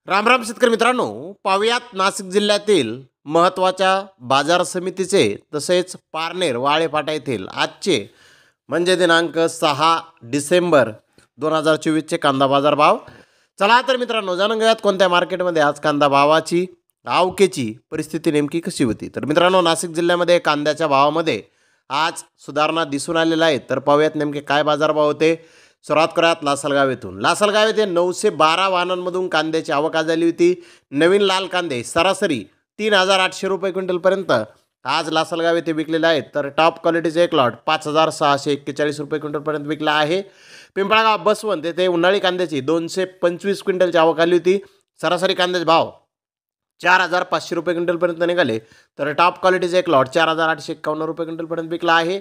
राम राम शेतकरी मित्रांनो, पाहुयात नाशिक जिल्ह्यातील महत्त्वाच्या बाजार समितीचे तसेच पारनेर वाळेफाटा येथील आजचे म्हणजे दिनांक 6 डिसेंबर 2024चे कांदा बाजार भाव. चला तर मित्रांनो, जाणून घेऊयात कोणत्या मार्केटमध्ये आज कांदा भावाची आवकेची परिस्थिती नेमकी कशी होती. तर मित्रांनो, नाशिक जिल्ह्यामध्ये कांद्याच्या भावामध्ये आज सुधारणा दिसून आलेल्या आहेत. तर पाहूयात नेमके काय बाजारभाव होते. सुरुवात करूयात लासलगाव येथून. लासलगाव येथे 912 वाहनांमधून कांद्याची आवक झाली होती. नवीन लाल कांदे सरासरी 3,800 रुपये क्विंटलपर्यंत आज लासलगाव येथे विकलेले आहेत. तर टॉप क्वालिटीचे एक लॉट 5,641 रुपये क्विंटलपर्यंत विकला आहे. पिंपळगाव बसवंत येथे उन्हाळी कांद्याची 225 क्विंटलची आवक आली होती. सरासरी कांद्याचे भाव 4,500 रुपये क्विंटलपर्यंत निघाले. तर टॉप क्वालिटीचे एक लॉट 4,851 रुपये क्विंटलपर्यंत विकला आहे.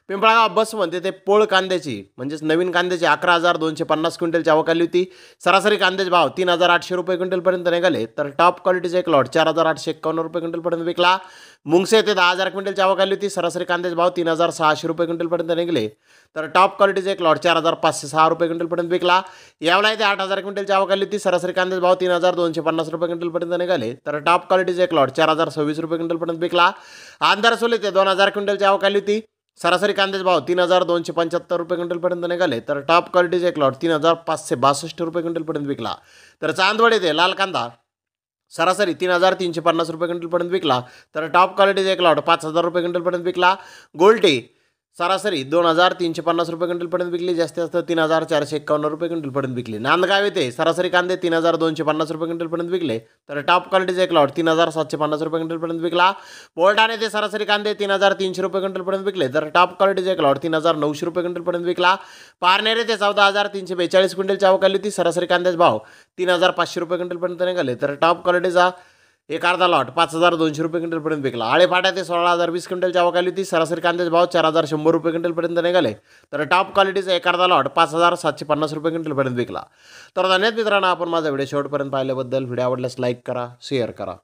पिंपळगाव बसवंत येथे पोळ कांद्याची म्हणजेच नवीन कांद्याची 11,250 क्विंटलची आवक आली होती. सरासरी कांद्याचे भाव 3,800 रुपये क्विंटलपर्यंत निघाले. तर टॉप क्वालिटीचे एक लॉट 4,851 रुपये क्विंटलपर्यंत विकला. मुंगसे येथे 10,000 क्विंटलची आवक आली होती. सरासरी कांद्याचे भाव 3,600 रुपये क्विंटलपर्यंत निघाले. तर टॉप क्वालिटीचे एक लॉट 4,506 रुपये क्विंटलपर्यंत विकला. यावला येथे 8,000 क्विंटलची आवक आली होती. सरासरी कांद्याचे भाव 3,250 रुपये क्विंटलपर्यंत निघाले. तर टॉप क्वालिटीचे एक लॉट 4,026 रुपये क्विंटलपर्यंत विकला. आंधारसोल येथे 2,000 क्विंटलची आवक आली होती. सरासरी कांद्याचे भाव 3,275 रुपये क्विंटलपर्यंत निघाले. तर टॉप क्वालिटीचे एक लॉट 3,562 रुपये क्विंटलपर्यंत विकला. तर चांदवड येथे लाल कांदा सरासरी 3,350 रुपये क्विंटलपर्यंत विकला. तर टॉप क्वालिटीचे एक लॉट 5,000 रुपये क्विंटलपर्यंत विकला. गोल्टे सरासरी 2,350 रुपये क्विंटलपर्यंत विकली. जास्तीत जास्त 3,451 रुपये क्विंटलपर्यंत विकली. नांदगाव येथे सरासरी कांदे 3,250 रुपये क्विंटलपर्यंत विकले. तर टॉप क्वालिटीचे एक लॉट 3,750 रुपये क्विंटलपर्यंत विकला. बोलढाणा येथे सरासरी कांदे 3,300 रुपये क्विंटलपर्यंत विकले. तर टॉप क्वालिटीचे एक लॉट 3,900 रुपये क्विंटलपर्यंत विकला. पारनेर येथे 14,342 क्विंटलची आवक आली होती. सरासरी कांद्याचे भाव 3,500 रुपये क्विंटलपर्यंत निघाले. तर टॉप क्वालिटीचा एक अर्धा लॉट 5,200 रुपये क्विंटलपर्यंत विकला. आळेफाटा ते 16,020 क्विंटलची आवक आली होती. सरासरी कांद्याचे भाव 4,100 रुपये क्विंटलपर्यंत निघाले. तर टॉप क्वालिटीचा एक अर्धा लॉट 5,750 रुपये क्विंटलपर्यंत विकला. तर धन्यवाद मित्रांनो, आपण माझा व्हिडिओ शेवटपर्यंत पाहिल्याबद्दल. व्हिडिओ आवडल्यास लाईक करा, शेअर करा.